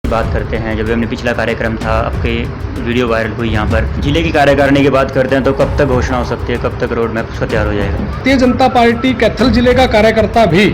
बात करते हैं। जब हमने पिछला कार्यक्रम था, आपके वीडियो वायरल हुई यहाँ पर, जिले की कार्यकारिणी की बात करते हैं तो कब तक घोषणा हो सकती है, कब तक रोड मैप उसका तैयार हो जाएगा? भारतीय जनता पार्टी कैथल जिले का कार्यकर्ता भी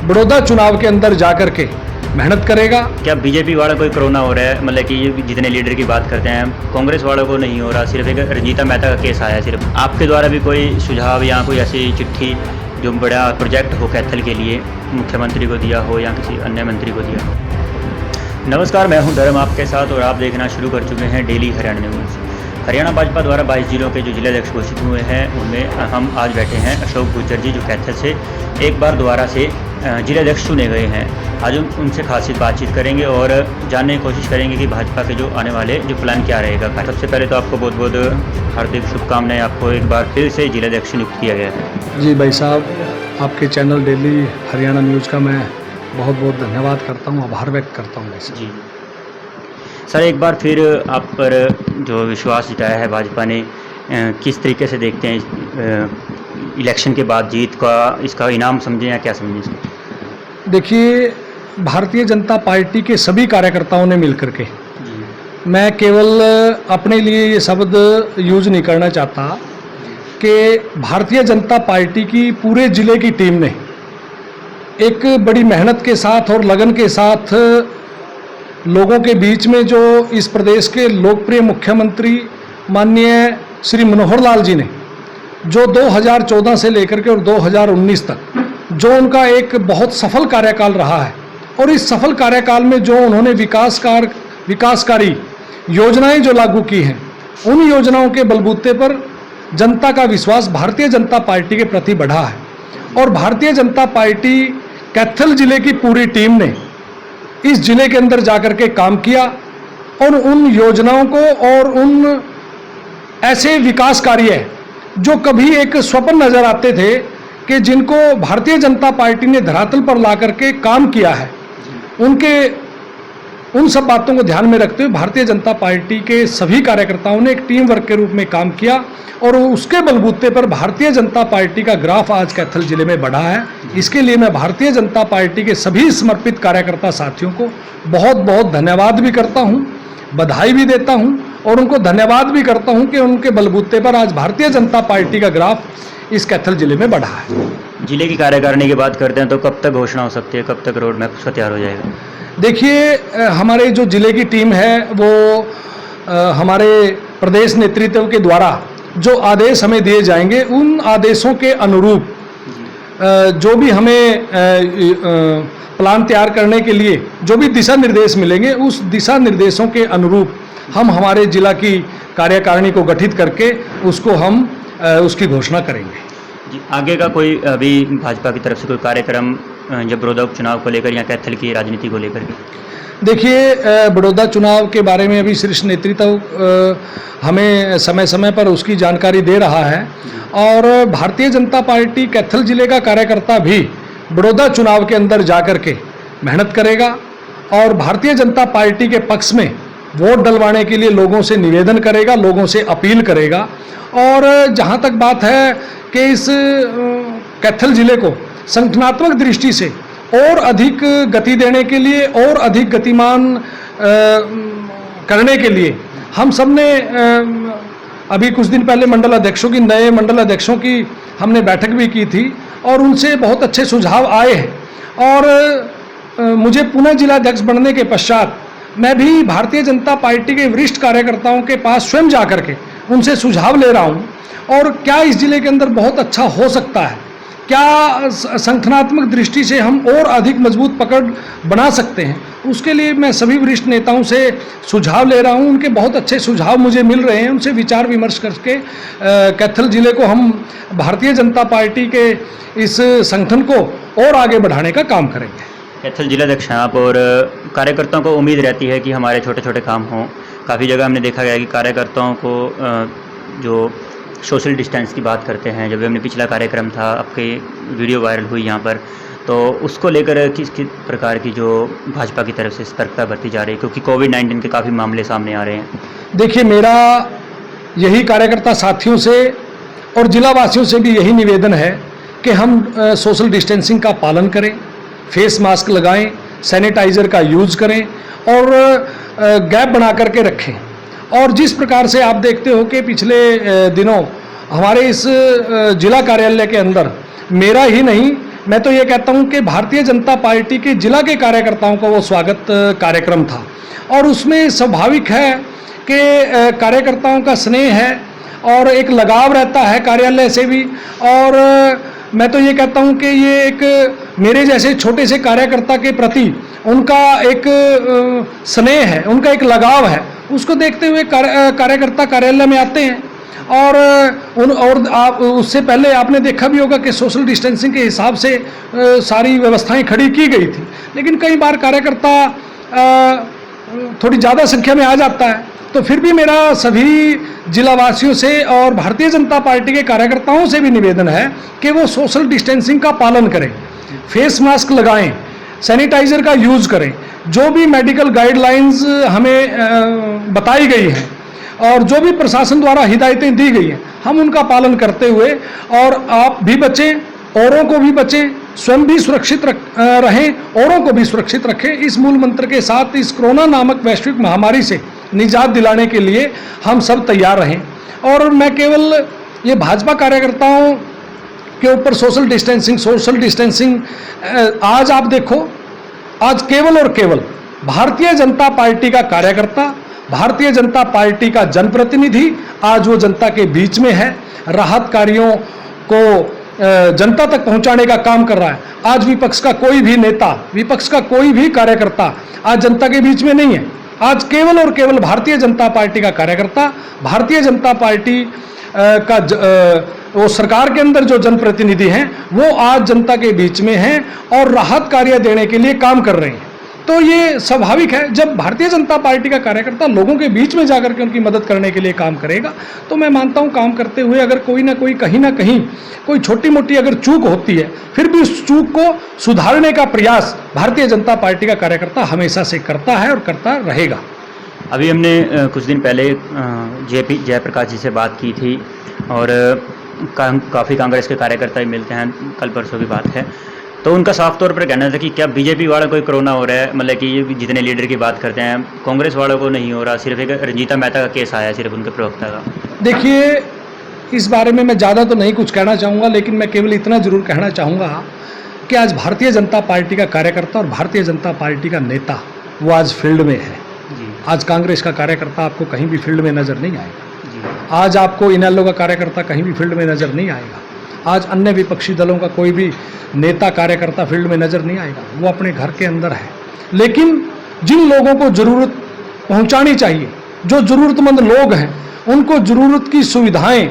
बड़ौदा चुनाव के अंदर जाकर के मेहनत करेगा। क्या बीजेपी वाला कोई कोरोना हो रहा है? मतलब कि जितने लीडर की बात करते हैं, कांग्रेस वालों को नहीं हो रहा, सिर्फ एक रंजीता मेहता का केस आया है। सिर्फ आपके द्वारा भी कोई सुझाव या कोई ऐसी चिट्ठी जो बड़ा प्रोजेक्ट हो कैथल के लिए मुख्यमंत्री को दिया हो या किसी अन्य मंत्री को दिया हो? नमस्कार, मैं हूं धर्म आपके साथ और आप देखना शुरू कर चुके हैं डेली हरियाणा न्यूज़। हरियाणा भाजपा द्वारा 22 जिलों के जो जिलाध्यक्ष घोषित हुए हैं उनमें हम आज बैठे हैं अशोक गुर्जर जी, जो कैथल से एक बार दोबारा से जिलाध्यक्ष चुने गए हैं। आज उनसे खासी बातचीत करेंगे और जानने की कोशिश करेंगे कि भाजपा के जो आने वाले जो प्लान क्या रहेगा। सबसे पहले तो आपको बहुत बहुत हार्दिक शुभकामनाएं, आपको एक बार फिर से जिलाध्यक्ष नियुक्त किया गया है। जी भाई साहब, आपके चैनल डेली हरियाणा न्यूज़ का मैं बहुत बहुत धन्यवाद करता हूँ, आभार व्यक्त करता हूँ। जी सर, एक बार फिर आप पर जो विश्वास जताया है भाजपा ने, किस तरीके से देखते हैं इलेक्शन के बाद जीत का, इसका इनाम समझें या क्या समझें इसको? देखिए, भारतीय जनता पार्टी के सभी कार्यकर्ताओं ने मिलकर के, मैं केवल अपने लिए ये शब्द यूज नहीं करना चाहता कि भारतीय जनता पार्टी की पूरे जिले की टीम ने एक बड़ी मेहनत के साथ और लगन के साथ लोगों के बीच में जो इस प्रदेश के लोकप्रिय मुख्यमंत्री माननीय श्री मनोहर लाल जी ने जो 2014 से लेकर के और 2019 तक जो उनका एक बहुत सफल कार्यकाल रहा है, और इस सफल कार्यकाल में जो उन्होंने विकासकारी योजनाएं जो लागू की हैं, उन योजनाओं के बलबूते पर जनता का विश्वास भारतीय जनता पार्टी के प्रति बढ़ा है। और भारतीय जनता पार्टी कैथल जिले की पूरी टीम ने इस जिले के अंदर जाकर के काम किया और उन योजनाओं को और उन ऐसे विकास कार्य जो कभी एक स्वप्न नजर आते थे कि जिनको भारतीय जनता पार्टी ने धरातल पर ला करके काम किया है, उन सब बातों को ध्यान में रखते हुए भारतीय जनता पार्टी के सभी कार्यकर्ताओं ने एक टीम वर्क के रूप में काम किया और उसके बलबूते पर भारतीय जनता पार्टी का ग्राफ आज कैथल जिले में बढ़ा है। इसके लिए मैं भारतीय जनता पार्टी के सभी समर्पित कार्यकर्ता साथियों को बहुत बहुत धन्यवाद भी करता हूं, बधाई भी देता हूं और उनको धन्यवाद भी करता हूं कि उनके बलबूते पर आज भारतीय जनता पार्टी का ग्राफ इस कैथल जिले में बढ़ा है। जिले की कार्यकारिणी की बात करते हैं तो कब तक घोषणा हो सकती है, कब तक रोड मैप उसका तैयार हो जाएगा? देखिए, हमारे जो जिले की टीम है वो हमारे प्रदेश नेतृत्व के द्वारा जो आदेश हमें दिए जाएंगे, उन आदेशों के अनुरूप जो भी हमें प्लान तैयार करने के लिए जो भी दिशा निर्देश मिलेंगे, उस दिशा निर्देशों के अनुरूप हम हमारे जिला की कार्यकारिणी को गठित करके उसकी घोषणा करेंगे। जी, आगे का कोई अभी भाजपा की तरफ से कोई कार्यक्रम जब बड़ौदा उपचुनाव को लेकर या कैथल की राजनीति को लेकर के? देखिए, बड़ौदा चुनाव के बारे में अभी शीर्ष नेतृत्व हमें समय समय पर उसकी जानकारी दे रहा है और भारतीय जनता पार्टी कैथल जिले का कार्यकर्ता भी बड़ौदा चुनाव के अंदर जाकर के मेहनत करेगा और भारतीय जनता पार्टी के पक्ष में वोट डलवाने के लिए लोगों से निवेदन करेगा, लोगों से अपील करेगा। और जहां तक बात है कि इस कैथल जिले को संगठनात्मक दृष्टि से और अधिक गति देने के लिए और अधिक गतिमान करने के लिए हम सब ने अभी कुछ दिन पहले नए मंडल अध्यक्षों की हमने बैठक भी की थी और उनसे बहुत अच्छे सुझाव आए हैं। और मुझे पुनः जिलाध्यक्ष बनने के पश्चात मैं भी भारतीय जनता पार्टी के वरिष्ठ कार्यकर्ताओं के पास स्वयं जाकर के उनसे सुझाव ले रहा हूं और क्या इस जिले के अंदर बहुत अच्छा हो सकता है, क्या संगठनात्मक दृष्टि से हम और अधिक मजबूत पकड़ बना सकते हैं, उसके लिए मैं सभी वरिष्ठ नेताओं से सुझाव ले रहा हूं। उनके बहुत अच्छे सुझाव मुझे मिल रहे हैं, उनसे विचार विमर्श करके कैथल जिले को हम भारतीय जनता पार्टी के इस संगठन को और आगे बढ़ाने का काम करेंगे। कैथल जिलाध्यक्ष हैं आप और कार्यकर्ताओं को उम्मीद रहती है कि हमारे छोटे छोटे काम हों। काफ़ी जगह हमने देखा गया कि कार्यकर्ताओं को जो सोशल डिस्टेंस की बात करते हैं, जब हमने पिछला कार्यक्रम था, आपके वीडियो वायरल हुई यहाँ पर, तो उसको लेकर किस प्रकार की जो भाजपा की तरफ से सतर्कता बरती जा रही है, क्योंकि कोविड-19 के काफ़ी मामले सामने आ रहे हैं? देखिए, मेरा यही कार्यकर्ता साथियों से और जिलावासियों से भी यही निवेदन है कि हम सोशल डिस्टेंसिंग का पालन करें, फेस मास्क लगाएं, सैनिटाइज़र का यूज़ करें और गैप बना करके रखें। और जिस प्रकार से आप देखते हो कि पिछले दिनों हमारे इस जिला कार्यालय के अंदर मेरा ही नहीं, मैं तो ये कहता हूँ कि भारतीय जनता पार्टी के जिला के कार्यकर्ताओं का वो स्वागत कार्यक्रम था, और उसमें स्वाभाविक है कि कार्यकर्ताओं का स्नेह है और एक लगाव रहता है कार्यालय से भी। और मैं तो ये कहता हूँ कि ये एक मेरे जैसे छोटे से कार्यकर्ता के प्रति उनका एक स्नेह है, उनका एक लगाव है। उसको देखते हुए कार्यकर्ता कार्यालय में आते हैं। और आप उससे पहले आपने देखा भी होगा कि सोशल डिस्टेंसिंग के हिसाब से सारी व्यवस्थाएं खड़ी की गई थी, लेकिन कई बार कार्यकर्ता थोड़ी ज़्यादा संख्या में आ जाता है। तो फिर भी मेरा सभी जिलावासियों से और भारतीय जनता पार्टी के कार्यकर्ताओं से भी निवेदन है कि वो सोशल डिस्टेंसिंग का पालन करें, फेस मास्क लगाएं, सैनिटाइजर का यूज़ करें, जो भी मेडिकल गाइडलाइंस हमें बताई गई हैं और जो भी प्रशासन द्वारा हिदायतें दी गई हैं, हम उनका पालन करते हुए, और आप भी बचें, औरों को भी बचें, स्वयं भी सुरक्षित रहें, औरों को भी सुरक्षित रखें। इस मूल मंत्र के साथ इस कोरोना नामक वैश्विक महामारी से निजात दिलाने के लिए हम सब तैयार रहें। और मैं केवल ये भाजपा कार्यकर्ताओं के ऊपर सोशल डिस्टेंसिंग आज आप देखो, आज केवल और केवल भारतीय जनता पार्टी का कार्यकर्ता, भारतीय जनता पार्टी का जनप्रतिनिधि आज वो जनता के बीच में है, राहत कार्यों को जनता तक पहुंचाने का काम कर रहा है। आज विपक्ष का कोई भी नेता, विपक्ष का कोई भी कार्यकर्ता आज जनता के बीच में नहीं है। आज केवल और केवल भारतीय जनता पार्टी का कार्यकर्ता, भारतीय जनता पार्टी का वो सरकार के अंदर जो जनप्रतिनिधि हैं वो आज जनता के बीच में हैं और राहत कार्य देने के लिए काम कर रहे हैं। तो ये स्वाभाविक है, जब भारतीय जनता पार्टी का कार्यकर्ता लोगों के बीच में जाकर के उनकी मदद करने के लिए काम करेगा, तो मैं मानता हूं काम करते हुए अगर कोई ना कोई कहीं ना कहीं कोई छोटी मोटी अगर चूक होती है, फिर भी उस चूक को सुधारने का प्रयास भारतीय जनता पार्टी का कार्यकर्ता हमेशा से करता है और करता रहेगा। अभी हमने कुछ दिन पहले जयप्रकाश जी से बात की थी, और काफ़ी कांग्रेस के कार्यकर्ता भी मिलते हैं, कल परसों की बात है। तो उनका साफ तौर पर कहना था कि क्या बीजेपी वालों को कोरोना हो रहा है, मतलब कि ये जितने लीडर की बात करते हैं, कांग्रेस वालों को नहीं हो रहा, सिर्फ एक रंजीता मेहता का केस आया सिर्फ उनके प्रवक्ता का। देखिए, इस बारे में मैं ज़्यादा तो नहीं कुछ कहना चाहूँगा, लेकिन मैं केवल इतना जरूर कहना चाहूँगा कि आज भारतीय जनता पार्टी का कार्यकर्ता और भारतीय जनता पार्टी का नेता वो आज फील्ड में है। आज कांग्रेस का कार्यकर्ता आपको कहीं भी फील्ड में नज़र नहीं आएगा। आज आपको इनेलो का कार्यकर्ता कहीं भी फील्ड में नज़र नहीं आएगा। आज अन्य विपक्षी दलों का कोई भी नेता कार्यकर्ता फील्ड में नज़र नहीं आएगा, वो अपने घर के अंदर है। लेकिन जिन लोगों को ज़रूरत पहुंचानी चाहिए, जो ज़रूरतमंद लोग हैं, उनको ज़रूरत की सुविधाएं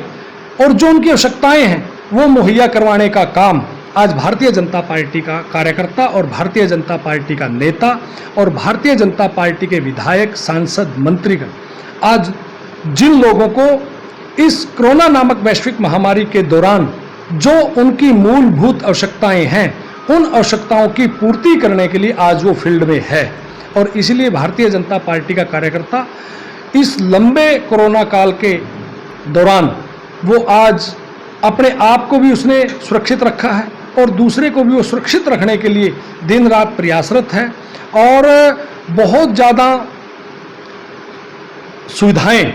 और जो उनकी आवश्यकताएं हैं वो मुहैया करवाने का काम आज भारतीय जनता पार्टी का कार्यकर्ता और भारतीय जनता पार्टी का नेता और भारतीय जनता पार्टी के विधायक, सांसद, मंत्रीगण आज जिन लोगों को इस कोरोना नामक वैश्विक महामारी के दौरान जो उनकी मूलभूत आवश्यकताएं हैं, उन आवश्यकताओं की पूर्ति करने के लिए आज वो फील्ड में है। और इसलिए भारतीय जनता पार्टी का कार्यकर्ता इस लंबे कोरोना काल के दौरान वो आज अपने आप को भी उसने सुरक्षित रखा है और दूसरे को भी वो सुरक्षित रखने के लिए दिन रात प्रयासरत है। और बहुत ज़्यादा सुविधाएं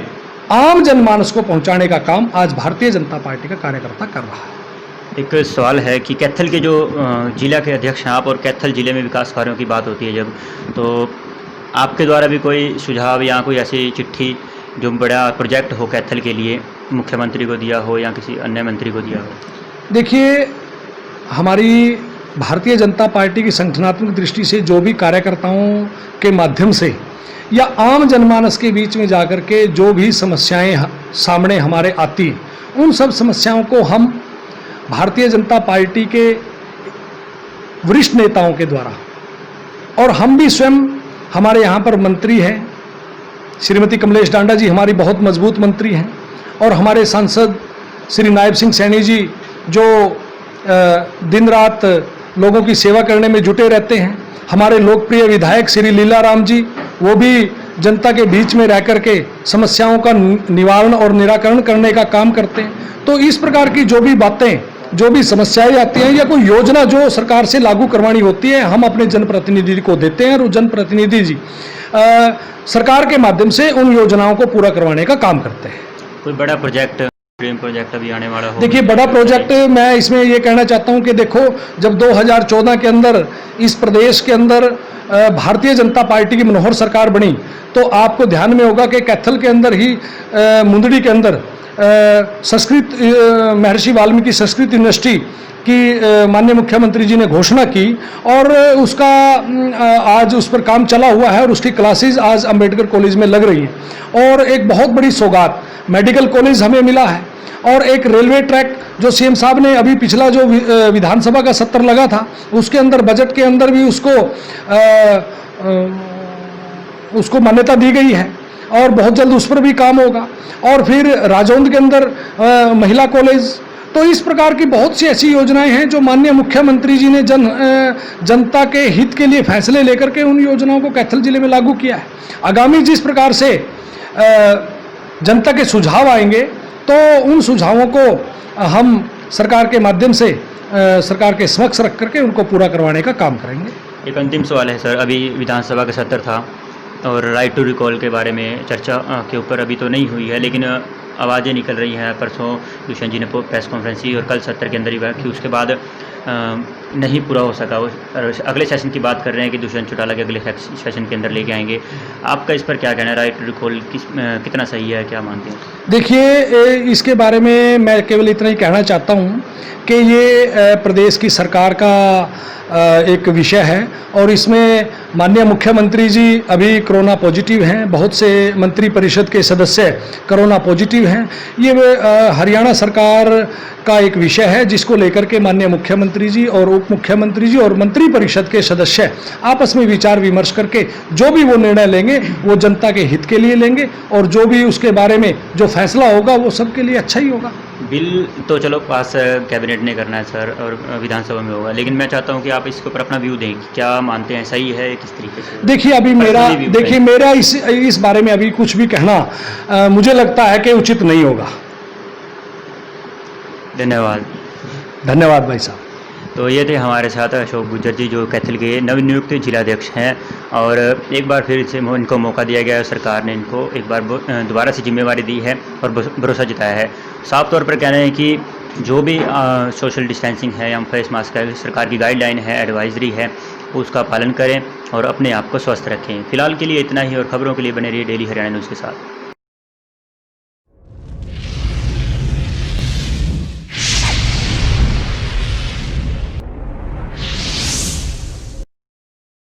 आम जनमानस को पहुंचाने का काम आज भारतीय जनता पार्टी का कार्यकर्ता कर रहा है। एक सवाल है कि कैथल के जो जिला के अध्यक्ष हैं आप, और कैथल जिले में विकास कार्यों की बात होती है जब, तो आपके द्वारा भी कोई सुझाव या कोई ऐसी चिट्ठी जो बड़ा प्रोजेक्ट हो कैथल के लिए मुख्यमंत्री को दिया हो या किसी अन्य मंत्री को दिया हो? देखिए, हमारी भारतीय जनता पार्टी की संगठनात्मक दृष्टि से जो भी कार्यकर्ताओं के माध्यम से या आम जनमानस के बीच में जाकर के जो भी समस्याएं सामने हमारे आती हैं, उन सब समस्याओं को हम भारतीय जनता पार्टी के वरिष्ठ नेताओं के द्वारा, और हम भी स्वयं, हमारे यहाँ पर मंत्री हैं श्रीमती कमलेश डांडा जी, हमारी बहुत मजबूत मंत्री हैं, और हमारे सांसद श्री नायब सिंह सैनी जी जो दिन रात लोगों की सेवा करने में जुटे रहते हैं, हमारे लोकप्रिय विधायक श्री लीलाराम जी, वो भी जनता के बीच में रह कर के समस्याओं का निवारण और निराकरण करने का काम करते हैं। तो इस प्रकार की जो भी बातें जो भी समस्याएं आती हैं या कोई योजना जो सरकार से लागू करवानी होती है, हम अपने जनप्रतिनिधि को देते हैं और जनप्रतिनिधि जी सरकार के माध्यम से उन योजनाओं को पूरा करवाने का काम करते हैं। कोई बड़ा प्रोजेक्ट, ड्रीम प्रोजेक्ट अभी आने वाला हो? देखिए, बड़ा प्रोजेक्ट मैं इसमें ये कहना चाहता हूँ कि देखो, जब 2014 के अंदर इस प्रदेश के अंदर भारतीय जनता पार्टी की मनोहर सरकार बनी, तो आपको ध्यान में होगा कि कैथल के अंदर ही मुंदड़ी के अंदर संस्कृत महर्षि वाल्मीकि संस्कृत यूनिवर्सिटी की माननीय मुख्यमंत्री जी ने घोषणा की और उसका आज उस पर काम चला हुआ है और उसकी क्लासेस आज अंबेडकर कॉलेज में लग रही हैं। और एक बहुत बड़ी सौगात मेडिकल कॉलेज हमें मिला है और एक रेलवे ट्रैक जो सीएम साहब ने अभी पिछला जो विधानसभा का सत्र लगा था उसके अंदर बजट के अंदर भी उसको मान्यता दी गई है और बहुत जल्द उस पर भी काम होगा। और फिर राजौंद के अंदर महिला कॉलेज। तो इस प्रकार की बहुत सी ऐसी योजनाएं हैं जो माननीय मुख्यमंत्री जी ने जनता के हित के लिए फैसले लेकर के उन योजनाओं को कैथल जिले में लागू किया है। आगामी जिस प्रकार से जनता के सुझाव आएंगे तो उन सुझावों को हम सरकार के माध्यम से सरकार के समक्ष रख करके उनको पूरा करवाने का काम करेंगे। एक अंतिम सवाल है सर, अभी विधानसभा का सत्र था और राइट टू रिकॉल के बारे में चर्चा के ऊपर अभी तो नहीं हुई है, लेकिन आवाज़ें निकल रही हैं। परसों दुष्यंत जी ने प्रेस कॉन्फ्रेंस की और कल सत्र के अंदर ही की, उसके बाद नहीं पूरा हो सका। और अगले सेशन की बात कर रहे हैं कि दुष्यंत चौटाला के अगले सेशन के अंदर लेके आएंगे। आपका इस पर क्या कहना है? राइट टू रिकॉल कितना सही है, क्या मानते हैं? देखिए, इसके बारे में मैं केवल इतना ही कहना चाहता हूँ कि ये प्रदेश की सरकार का एक विषय है और इसमें माननीय मुख्यमंत्री जी अभी कोरोना पॉजिटिव हैं, बहुत से मंत्री परिषद के सदस्य कोरोना पॉजिटिव हैं। ये हरियाणा सरकार का एक विषय है जिसको लेकर के माननीय मुख्यमंत्री जी और उप मुख्यमंत्री जी और मंत्री परिषद के सदस्य आपस में विचार विमर्श करके जो भी वो निर्णय लेंगे वो जनता के हित के लिए लेंगे और जो भी उसके बारे में जो फैसला होगा वो सबके लिए अच्छा ही होगा। बिल तो चलो पास कैबिनेट ने करना है सर और विधानसभा में होगा, लेकिन मैं चाहता हूं कि आप इसके ऊपर अपना व्यू दें, क्या मानते हैं, सही है किस तरीके से? देखिए मेरा इस बारे में अभी कुछ भी कहना मुझे लगता है कि उचित नहीं होगा। धन्यवाद भाई साहब। तो ये थे हमारे साथ अशोक गुज्जर जी, जो कैथल के नवनियुक्त जिलाध्यक्ष हैं और एक बार फिर से इनको मौका दिया गया है। सरकार ने इनको एक बार दोबारा से जिम्मेवारी दी है और भरोसा जताया है। साफ तौर पर कह रहे हैं कि जो भी सोशल डिस्टेंसिंग है या फेस मास्क है, सरकार की गाइडलाइन है, एडवाइजरी है, उसका पालन करें और अपने आप को स्वस्थ रखें। फिलहाल के लिए इतना ही और खबरों के लिए बने रहिए डेली हरियाणा न्यूज़ के साथ।